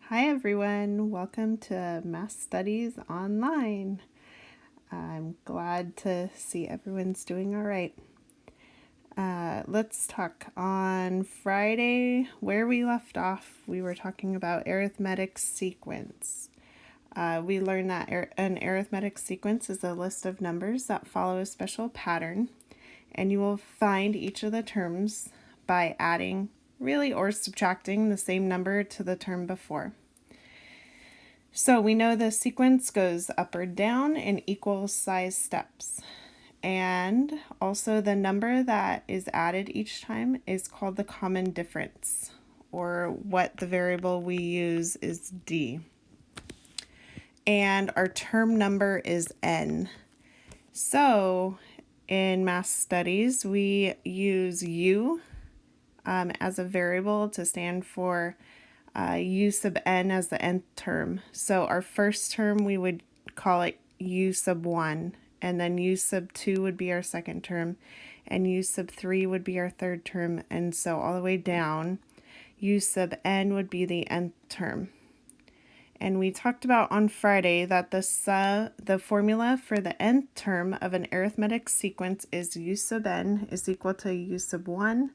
Hi everyone, welcome to Math Studies Online. I'm glad to see everyone's doing all right. Let's talk. On Friday, where we left off, we were talking about arithmetic sequence. We learned that an arithmetic sequence is a list of numbers that follow a special pattern, and you will find each of the terms by adding, or subtracting the same number to the term before. So we know the sequence goes up or down in equal size steps. And also the number that is added each time is called the common difference, or what the variable we use is d. And our term number is n. So in math studies, we use u as a variable to stand for u sub n as the nth term. So our first term, we would call it u sub 1, and then u sub 2 would be our second term, and u sub 3 would be our third term, and so all the way down. U sub n would be the nth term. And we talked about on Friday that the formula for the nth term of an arithmetic sequence is u sub n is equal to u sub 1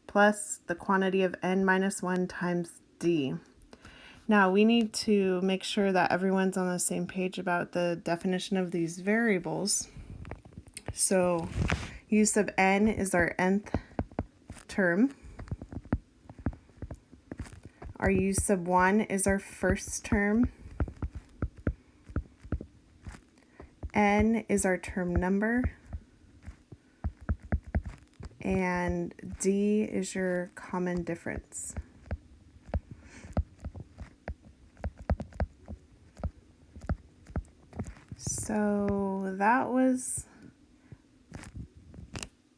plus the quantity of n minus 1 times d. Now we need to make sure that everyone's on the same page about the definition of these variables. So u sub n is our nth term. Our u sub 1 is our first term. N is our term number. And d is your common difference. So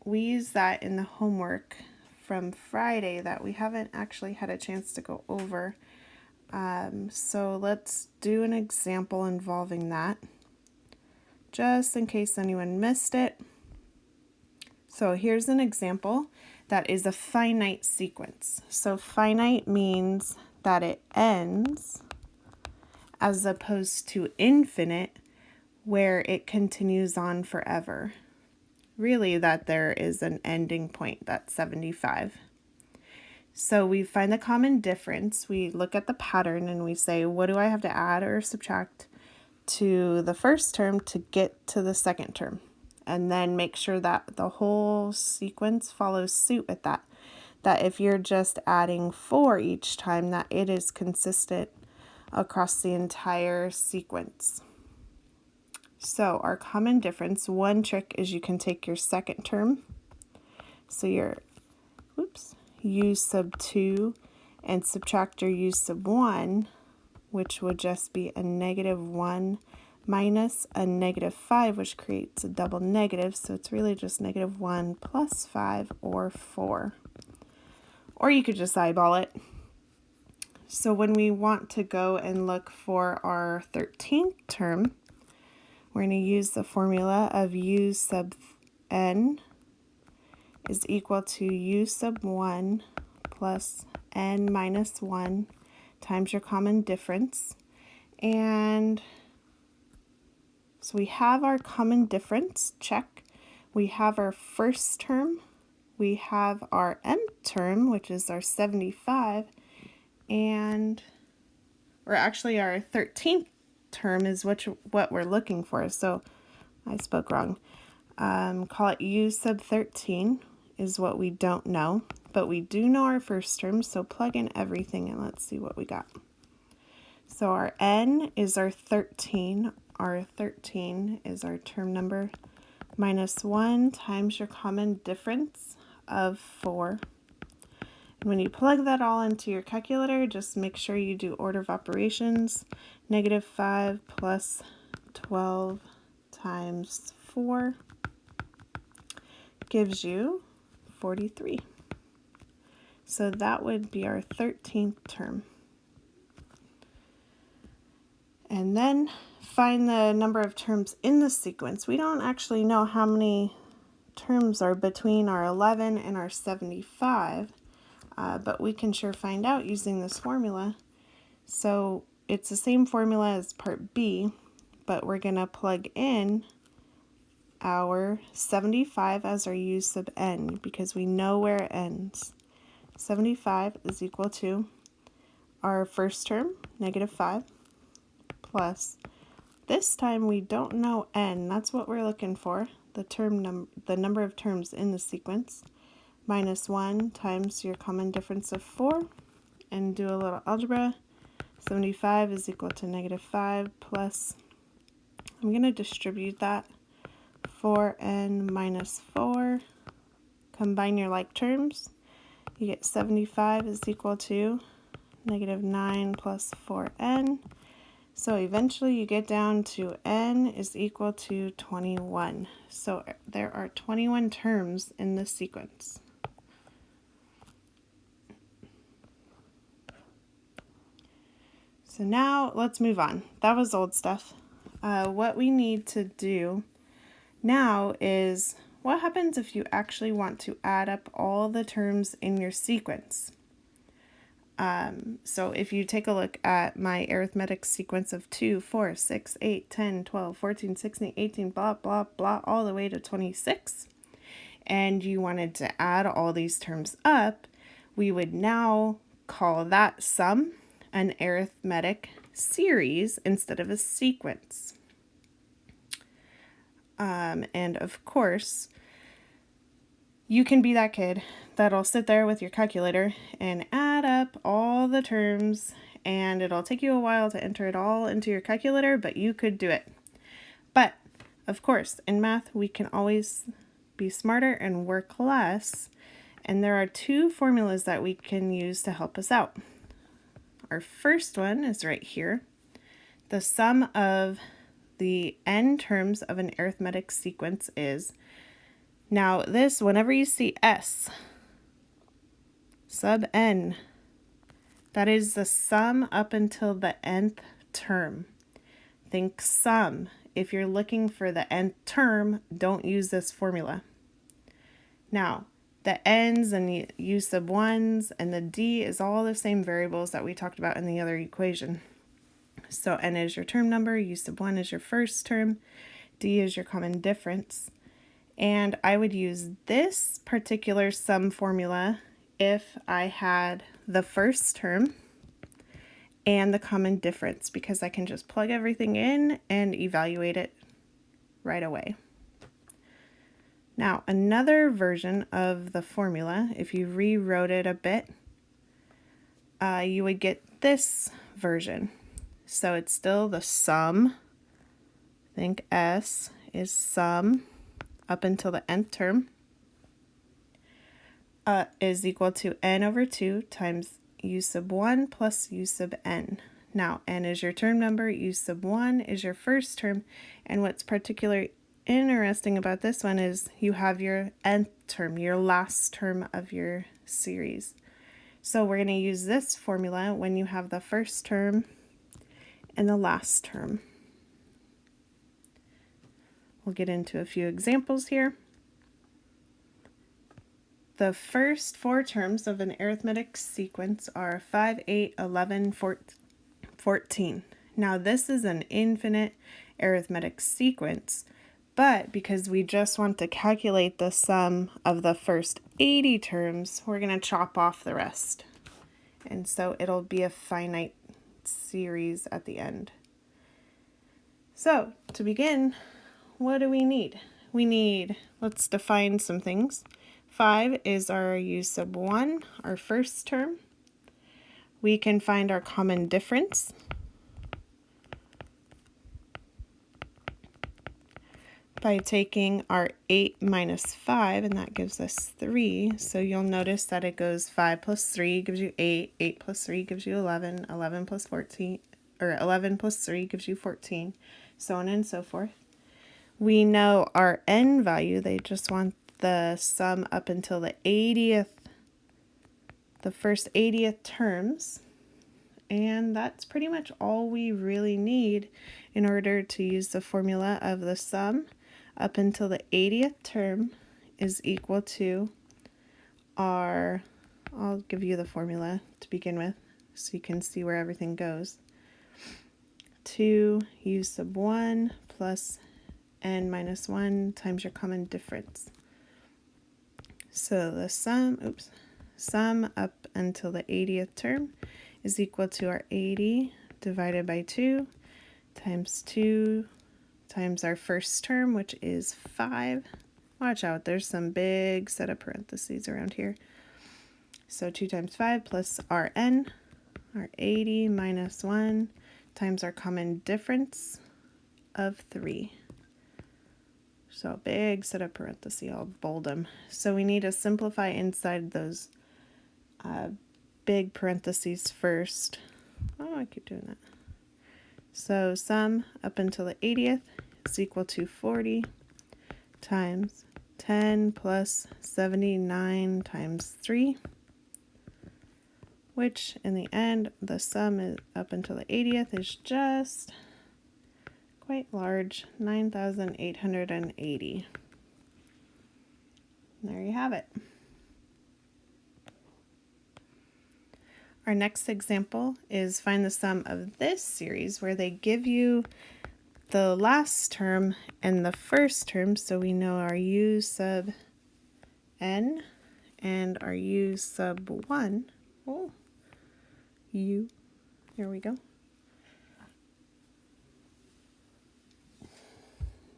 we used that in the homework from Friday that we haven't actually had a chance to go over. So let's do an example involving that, just in case anyone missed it. So here's an example that is a finite sequence. So finite means that it ends, as opposed to infinite, where it continues on forever. Really, that there is an ending point, that's 75. So we find the common difference. We look at the pattern and we say, what do I have to add or subtract to the first term to get to the second term? And then make sure that the whole sequence follows suit with that. That if you're just adding 4 each time, that it is consistent across the entire sequence. So our common difference, one trick is you can take your second term, so your u sub 2, and subtract your u sub 1, which would just be a -1 minus a -5, which creates a double negative, so it's really just -1 plus 5 or 4. Or you could just eyeball it. So when we want to go and look for our 13th term, we're going to use the formula of u sub n is equal to u sub 1 plus n minus 1 times your common difference. And so we have our common difference, check. We have our first term. We have our nth term, which is our 75. Or actually our 13th term is what we're looking for. So I spoke wrong. Call it u sub 13 is what we don't know, but we do know our first term, so plug in everything and let's see what we got. So our n is our 13. Our 13 is our term number minus 1 times your common difference of 4. And when you plug that all into your calculator, just make sure you do order of operations. -5 plus 12 times 4 gives you 43. So that would be our 13th term. And then find the number of terms in the sequence. We don't actually know how many terms are between our 11 and our 75, but we can sure find out using this formula. So it's the same formula as part B, but we're going to plug in our 75 as our u sub n because we know where it ends. 75 is equal to our first term, -5, plus, this time we don't know n, that's what we're looking for, the number of terms in the sequence, -1 times your common difference of 4, and do a little algebra. 75 is equal to -5 plus, I'm going to distribute that, 4n minus 4, combine your like terms, you get 75 is equal to -9 plus 4n. So eventually you get down to n is equal to 21. So there are 21 terms in this sequence. So now let's move on. That was old stuff. What we need to do now is, what happens if you actually want to add up all the terms in your sequence? So if you take a look at my arithmetic sequence of 2, 4, 6, 8, 10, 12, 14, 16, 18, blah, blah, blah, all the way to 26, and you wanted to add all these terms up, we would now call that sum an arithmetic series instead of a sequence. And of course, you can be that kid that'll sit there with your calculator and add up all the terms, and it'll take you a while to enter it all into your calculator, but you could do it. But of course, in math, we can always be smarter and work less, and there are two formulas that we can use to help us out. Our first one is right here. The sum of the n terms of an arithmetic sequence is, now this, whenever you see s sub n, that is the sum up until the nth term. Think sum. If you're looking for the nth term, don't use this formula. Now, the n's and u sub 1's and the d is all the same variables that we talked about in the other equation. So n is your term number, u sub 1 is your first term, d is your common difference. And I would use this particular sum formula if I had the first term and the common difference, because I can just plug everything in and evaluate it right away. Now, another version of the formula, if you rewrote it a bit, you would get this version. So it's still the sum, think s is sum up until the nth term, is equal to n over 2 times u sub 1 plus u sub n. Now, n is your term number, u sub 1 is your first term, and what's particularly interesting about this one is you have your nth term, your last term of your series. So we're going to use this formula when you have the first term and the last term. We'll get into a few examples here. The first four terms of an arithmetic sequence are 5, 8, 11, 14. Now this is an infinite arithmetic sequence, but because we just want to calculate the sum of the first 80 terms, we're going to chop off the rest. And so it'll be a finite series at the end. So to begin, what do we need? Let's define some things. 5 is our u sub 1, our first term. We can find our common difference. By taking our 8 minus 5, and that gives us 3. So you'll notice that it goes 5 plus 3 gives you 8, 8 plus 3 gives you 11, 11 plus 14, or 11 plus 3 gives you 14, so on and so forth. We know our n value, they just want the sum up until the 80th, the first 80th terms, and that's pretty much all we really need in order to use the formula of the sum up until the 80th term is equal to our, I'll give you the formula to begin with, so you can see where everything goes. 2 u sub 1 plus n minus 1 times your common difference. So the sum up until the 80th term is equal to our 80 divided by 2 times our first term, which is 5. Watch out, there's some big set of parentheses around here. So 2 times 5 plus our n, our 80 minus 1 times our common difference of 3. So a big set of parentheses, I'll bold them. So we need to simplify inside those big parentheses first. Oh, I keep doing that. So sum up until the 80th is equal to 40 times 10 plus 79 times 3, which in the end, the sum is up until the 80th is just quite large, 9,880. There you have it. Our next example is find the sum of this series, where they give you the last term and the first term, so we know our u sub n and our u sub 1. Oh, u, here we go.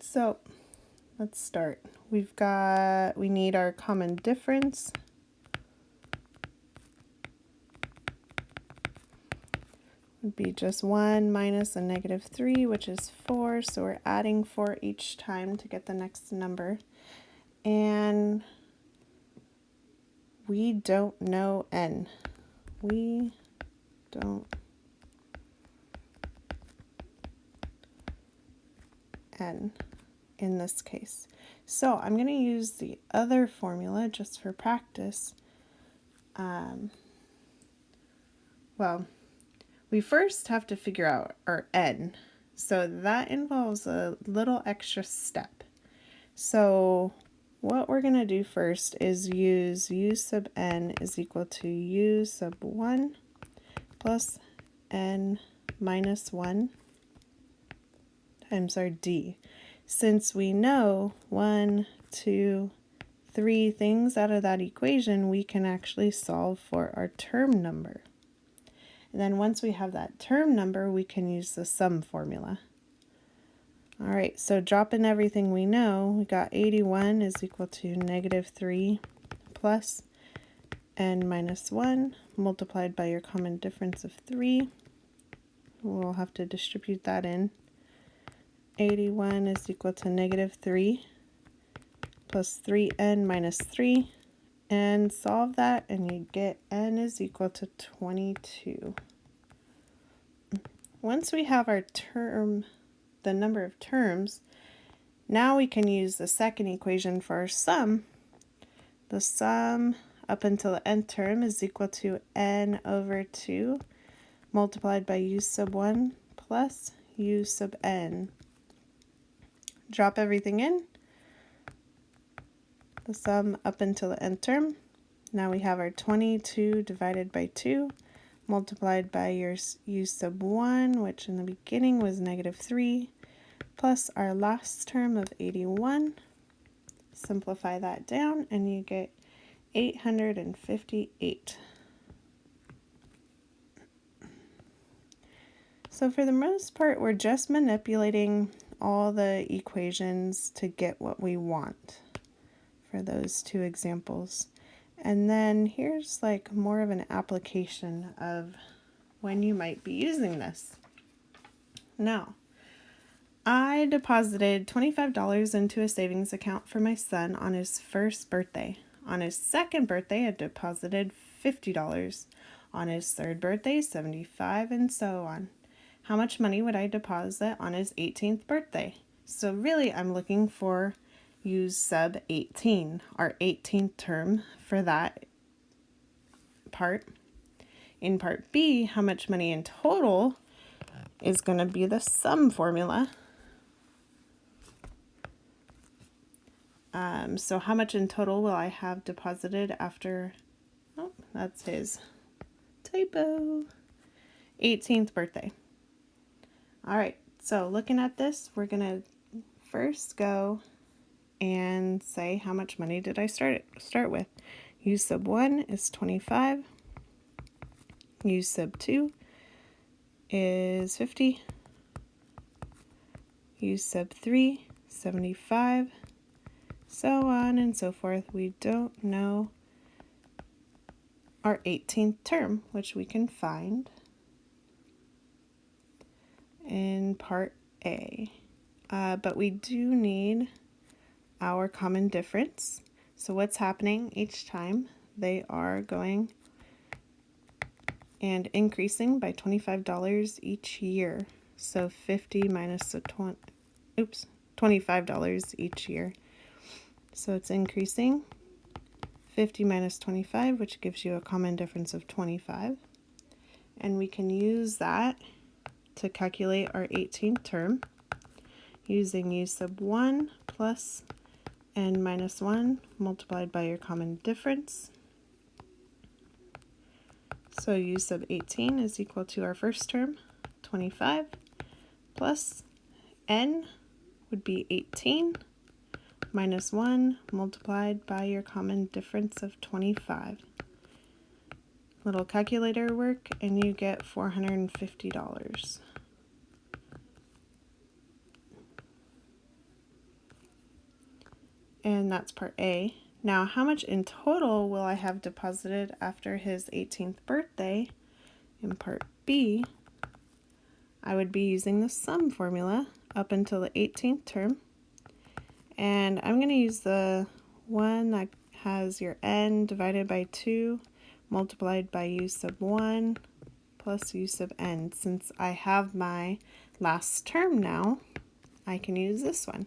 So let's start. We need our common difference. Would be just 1 minus a negative 3, which is 4. So we're adding 4 each time to get the next number. And we don't know n. We don't n in this case. So I'm going to use the other formula just for practice. Well, we first have to figure out our n. So that involves a little extra step. So what we're going to do first is use u sub n is equal to u sub 1 plus n minus 1 times our d. Since we know 1, 2, 3 things out of that equation, we can actually solve for our term number. And then once we have that term number, we can use the sum formula. All right, so dropping everything we know, we got 81 is equal to negative 3 plus n minus 1 multiplied by your common difference of 3. We'll have to distribute that in. 81 is equal to negative 3 plus 3n minus 3, and solve that and you get n is equal to 22. Once we have our term, the number of terms, now we can use the second equation for our sum. The sum up until the nth term is equal to n over 2 multiplied by u sub 1 plus u sub n. Drop everything in. The sum up until the nth term. Now we have our 22 divided by 2 multiplied by your u sub 1, which in the beginning was negative 3, plus our last term of 81. Simplify that down and you get 858. So for the most part, we're just manipulating all the equations to get what we want for those two examples. And then here's like more of an application of when you might be using this. Now, I deposited $25 into a savings account for my son on his first birthday. On his second birthday, I deposited $50. On his third birthday, $75, and so on. How much money would I deposit on his 18th birthday? So really, I'm looking for u sub 18, our 18th term for that part. In part B, how much money in total is going to be the sum formula. So how much in total will I have deposited after, oh, that's his typo. 18th birthday. All right, so looking at this, we're going to first go and say how much money did I start with. U sub 1 is 25. U sub 2 is 50. U sub 3, 75. So on and so forth. We don't know our 18th term, which we can find in part A. But we do need our common difference. So what's happening each time? They are going and increasing by $25 each year. So 50 minus the $25 each year. So it's increasing 50 minus 25, which gives you a common difference of 25. And we can use that to calculate our 18th term using u sub 1 plus n minus 1 multiplied by your common difference. So u sub 18 is equal to our first term, 25, plus n would be 18 minus 1 multiplied by your common difference of 25. Little calculator work, and you get $450. And that's part A. Now, how much in total will I have deposited after his 18th birthday? In part B, I would be using the sum formula up until the 18th term. And I'm going to use the one that has your n divided by 2 multiplied by u sub 1 plus u sub n. Since I have my last term now, I can use this one.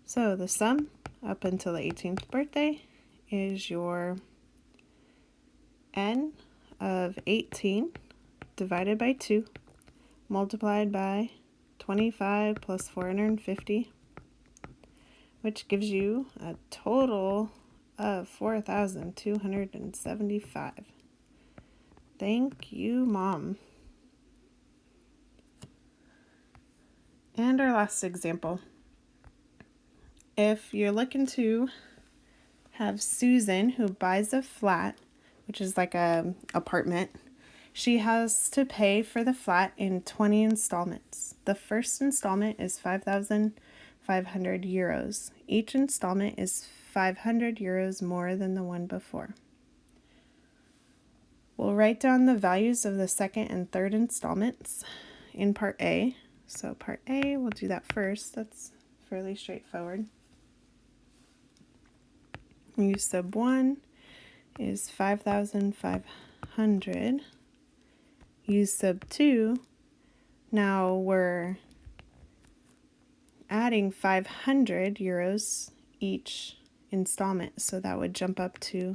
So the sum up until the 18th birthday is your n of 18 divided by 2 multiplied by 25 plus 450, which gives you a total of 4,275. Thank you, Mom. And our last example. If you're looking to have Susan, who buys a flat, which is like a apartment, she has to pay for the flat in 20 installments. The first installment is 5,500 euros. Each installment is 500 euros more than the one before. We'll write down the values of the second and third installments in part A. So part A, we'll do that first. That's fairly straightforward. U sub 1 is 5,500. U sub 2, now we're adding 500 euros each installment, so that would jump up to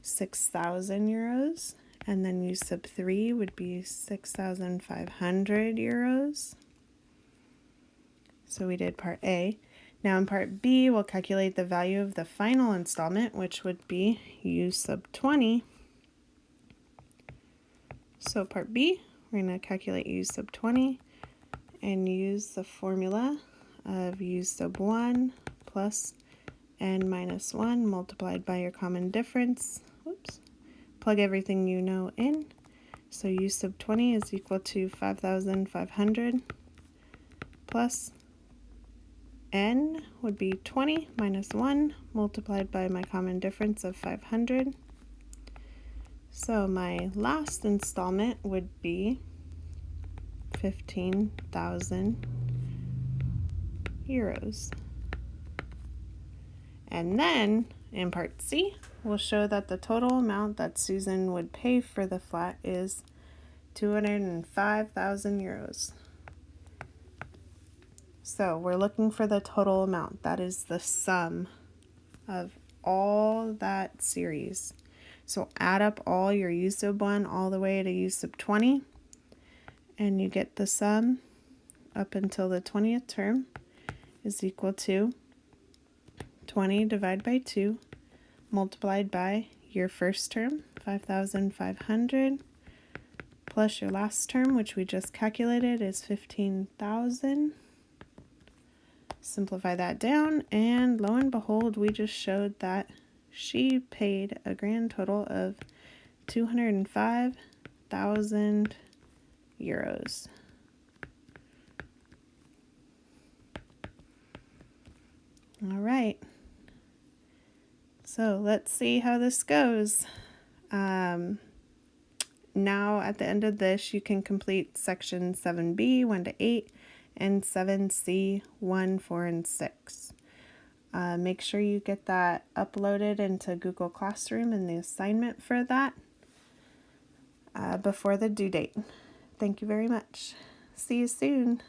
6,000 euros. And then U sub 3 would be 6,500 euros. So we did part A. Now in part B, we'll calculate the value of the final installment, which would be U sub 20. So part B, we're going to calculate U sub 20 and use the formula of U sub 1 plus n minus 1 multiplied by your common difference. Whoops. Plug everything you know in. So U sub 20 is equal to 5,500 plus n would be 20 minus 1 multiplied by my common difference of 500. So my last installment would be 15,000 euros. And then in part C, we'll show that the total amount that Susan would pay for the flat is 205,000 euros. So we're looking for the total amount. That is the sum of all that series. So add up all your U sub 1 all the way to U sub 20, and you get the sum up until the 20th term is equal to 20 divided by 2 multiplied by your first term, 5,500, plus your last term, which we just calculated, is 15,000. Simplify that down, and lo and behold, we just showed that she paid a grand total of 205,000 euros. All right. So let's see how this goes. Now at the end of this, you can complete section 7b, 1 to 8, and 7c, 1, 4, and 6. Make sure you get that uploaded into Google Classroom and the assignment for that before the due date. Thank you very much. See you soon.